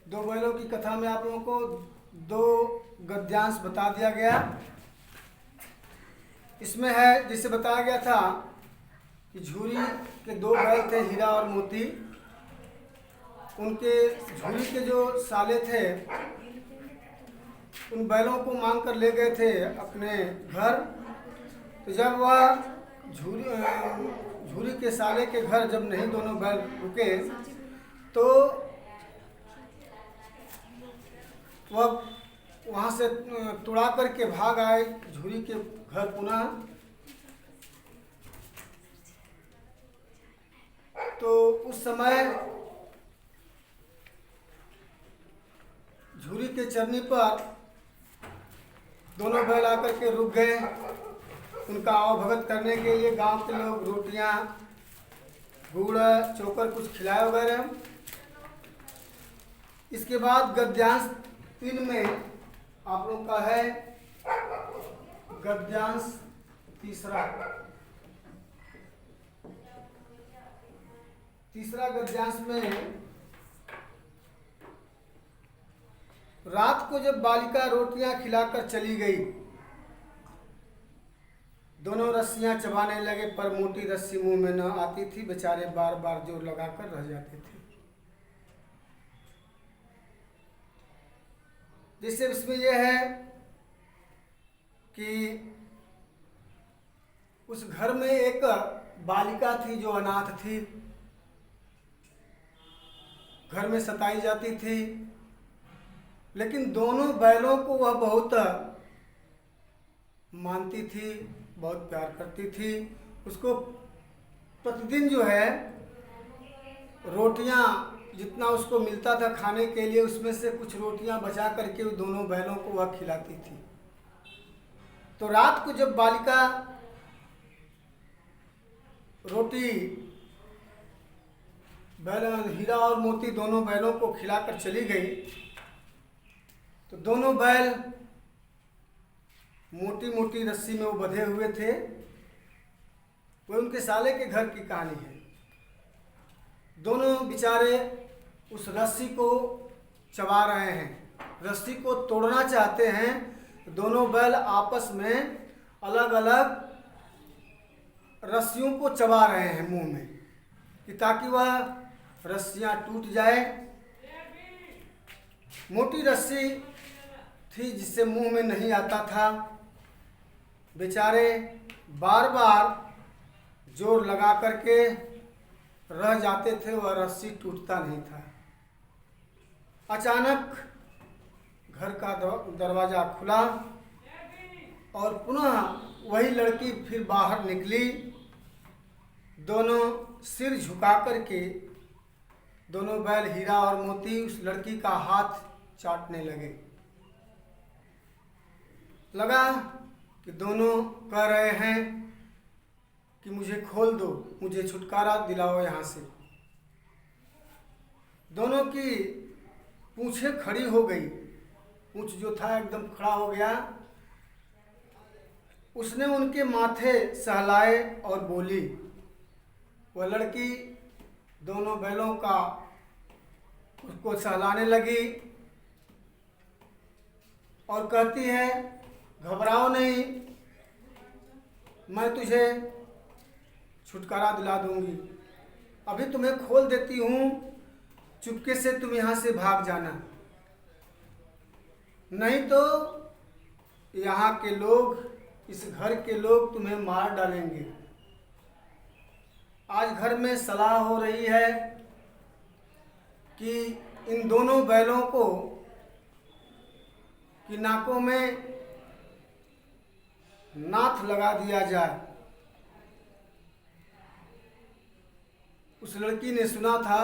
दो बैलों की कथा में आप लोगों को दो गद्यांश बता दिया गया। इसमें है जिसे बताया गया था कि झूरी के दो बैल थे, हीरा और मोती। उनके झूरी के जो साले थे उन बैलों को मांग कर ले गए थे अपने घर। तो जब वह झूरी के साले के घर जब नहीं दोनों बैल रुके तो वह वहाँ से तुड़ा करके भाग आए झूरी के घर पुनः। तो उस समय झूरी के चरनी पर दोनों बैल आकर के रुक गए उनका आवभगत करने के लिए। गांव के लोग रोटियां, गुड़, चोकर कुछ खिलाए वगैरह। इसके बाद गद्यांश 3 में आप लोग का है गद्यांश तीसरा गद्यांश में रात को जब बालिका रोटियां खिलाकर चली गई, दोनों रस्सियां चबाने लगे पर मोटी रस्सी मुंह में न आती थी। बेचारे बार बार जोर लगाकर रह जाते थे। जिससे इसमें यह है कि उस घर में एक बालिका थी जो अनाथ थी, घर में सताई जाती थी। लेकिन दोनों बैलों को वह बहुत मानती थी, बहुत प्यार करती थी। उसको प्रतिदिन जो है रोटियां जितना उसको मिलता था खाने के लिए उसमें से कुछ रोटियां बचा करके दोनों बैलों को वह खिलाती थी। तो रात को जब बालिका रोटी बैल हीरा और मोती दोनों बैलों को खिलाकर चली गई तो दोनों बैल मोटी मोटी रस्सी में वो बंधे हुए थे। वो उनके साले के घर की कहानी है। दोनों बेचारे उस रस्सी को चबा रहे हैं, रस्सी को तोड़ना चाहते हैं। दोनों बैल आपस में अलग अलग रस्सियों को चबा रहे हैं मुंह में कि ताकि वह रस्सियां टूट जाए। मोटी रस्सी थी जिससे मुंह में नहीं आता था। बेचारे बार बार जोर लगा करके रह जाते थे, वह रस्सी टूटता नहीं था। अचानक घर का दरवाजा खुला और पुनः वही लड़की फिर बाहर निकली। दोनों सिर झुका करके दोनों बैल हीरा और मोती उस लड़की का हाथ चाटने लगा कि दोनों कह रहे हैं कि मुझे खोल दो, मुझे छुटकारा दिलाओ यहाँ से। दोनों की पूंछें खड़ी हो गई, पूंछ जो था एकदम खड़ा हो गया। उसने उनके माथे सहलाए और बोली। वह लड़की दोनों बैलों का उसको सहलाने लगी और कहती है, घबराओ नहीं, मैं तुझे छुटकारा दिला दूंगी। अभी तुम्हें खोल देती हूँ, चुपके से तुम यहाँ से भाग जाना, नहीं तो यहाँ के लोग, इस घर के लोग तुम्हें मार डालेंगे। आज घर में सलाह हो रही है कि इन दोनों बैलों को की नाकों में नाथ लगा दिया जाए। उस लड़की ने सुना था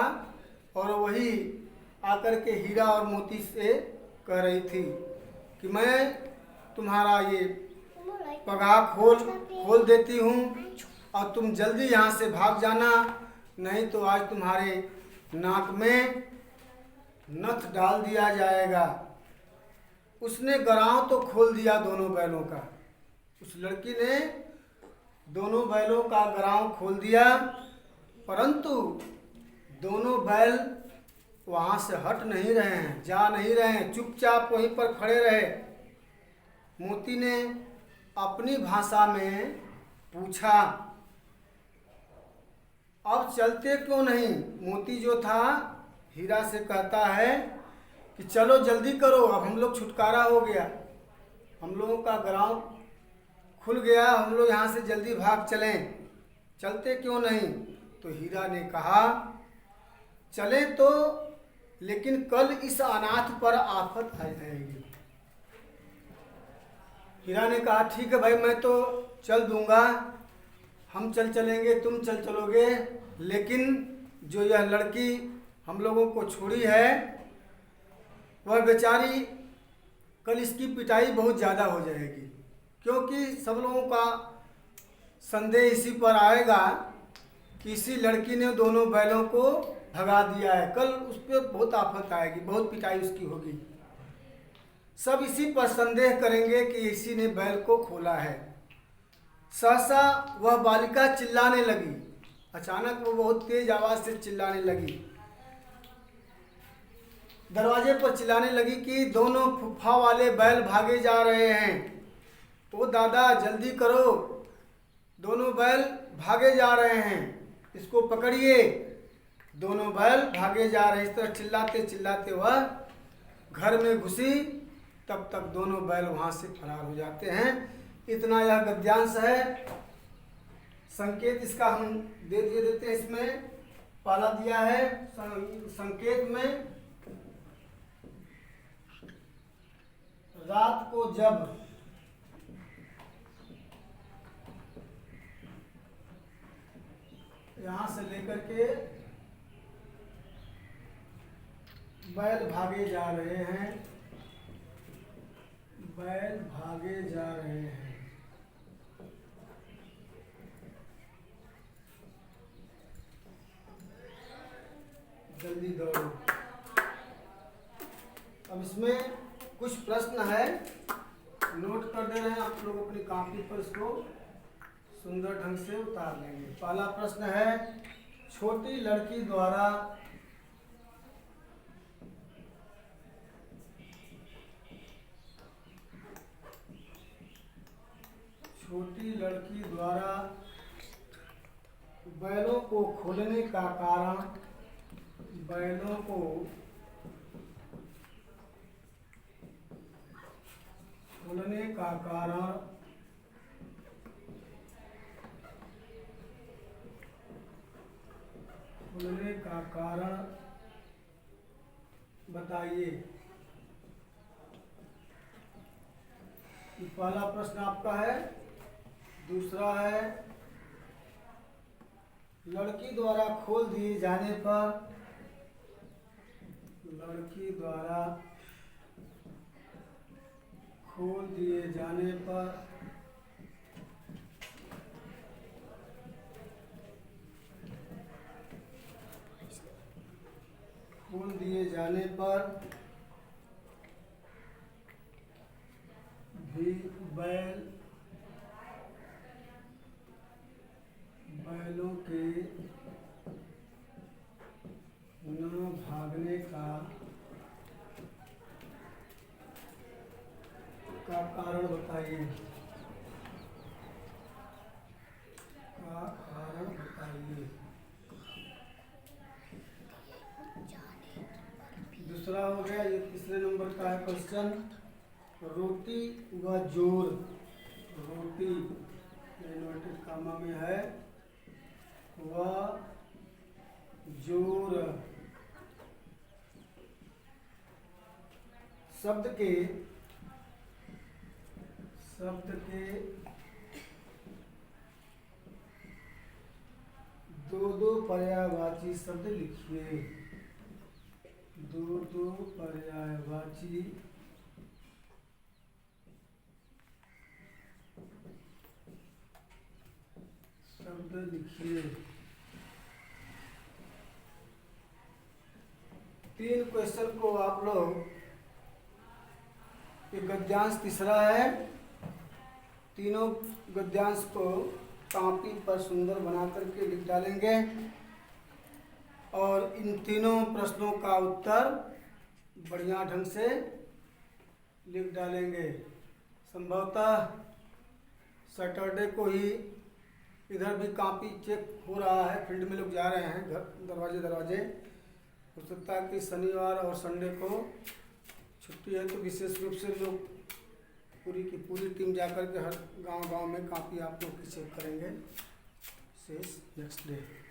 और वही आकर के हीरा और मोती से कह रही थी कि मैं तुम्हारा ये पगार खोल देती हूँ और तुम जल्दी यहाँ से भाग जाना, नहीं तो आज तुम्हारे नाक में नथ डाल दिया जाएगा। उसने गराव तो खोल दिया दोनों बैलों का। उस लड़की ने दोनों बैलों का गराव खोल दिया, परंतु दोनों बैल वहाँ से हट नहीं रहे हैं, जा नहीं रहे हैं, चुपचाप वहीं पर खड़े रहे। मोती ने अपनी भाषा में पूछा, अब चलते क्यों नहीं? मोती जो था हीरा से कहता है कि चलो जल्दी करो, अब हम लोग छुटकारा हो गया, हम लोगों का ग्राम खुल गया, हम लोग यहाँ से जल्दी भाग चलें, चलते क्यों नहीं? तो हीरा ने कहा, चले तो, लेकिन कल इस अनाथ पर आफत आ जाएगी। हीरा ने कहा, ठीक है भाई, मैं तो चल दूंगा, हम चलेंगे, तुम चलोगे, लेकिन जो यह लड़की हम लोगों को छोड़ी है, वह बेचारी, कल इसकी पिटाई बहुत ज़्यादा हो जाएगी, क्योंकि सब लोगों का संदेह इसी पर आएगा कि इसी लड़की ने दोनों बैलों को भगा दिया है, कल उस पर बहुत आफत आएगी, बहुत पिटाई उसकी होगी। सब इसी पर संदेह करेंगे कि इसी ने बैल को खोला है। सहसा वह बालिका चिल्लाने लगी, अचानक वो बहुत तेज आवाज से चिल्लाने लगी, दरवाजे पर चिल्लाने लगी कि दोनों फुफ्फा वाले बैल भागे जा रहे हैं, ओ दादा जल्दी करो, दोनों बैल भागे जा रहे हैं, इसको पकड़िए। दोनों बैल भागे जा रहे हैं। इस तरह चिल्लाते चिल्लाते वह घर में घुसी, तब तक दोनों बैल वहाँ से फरार हो जाते हैं। इतना यह गद्यांश है। संकेत इसका हम दे देते हैं, इसमें पहला दिया है संकेत में, रात को जब यहाँ से लेकर के बैल भागे जा रहे हैं, बैल भागे जा रहे हैं, जल्दी दौड़ो। अब इसमें कुछ प्रश्न है, नोट कर दे रहे हैं आप लोग अपनी कॉपी पर, इसको सुंदर ढंग से उतार लेंगे। पहला प्रश्न है, छोटी लड़की द्वारा बैलों को खोलने का कारण, बैलों को खोलने का कारण बताइए। पहला प्रश्न आपका है। दूसरा है, लड़की द्वारा खोल दिए जाने पर, लड़की द्वारा खोल दिए जाने पर भी बैलों के न भागने का कारण बताइए। दूसरा हो गया, ये तीसरे नंबर का है क्वेश्चन, रोटी व जोर, रोटी इन्वर्टेड कामा में है, व जोर शब्द के दो पर्यायवाची शब्द लिखिए। दो पर्यायवाची शब्द लिखिए। 3 क्वेश्चन को आप लोग, ये गद्यांश तीसरा है, तीनों गद्यांश को कॉपी पर सुंदर बना करके लिख डालेंगे। और इन तीनों प्रश्नों का उत्तर बढ़िया ढंग से लिख डालेंगे। संभवतः सैटरडे को ही इधर भी कॉपी चेक हो रहा है, फील्ड में लोग जा रहे हैं घर दरवाजे। हो सकता है कि शनिवार और संडे को छुट्टी है, तो विशेष रूप से लोग पूरी की पूरी टीम जाकर के हर गांव में कॉपी आप लोग की चेक करेंगे। शेष नेक्स्ट डे।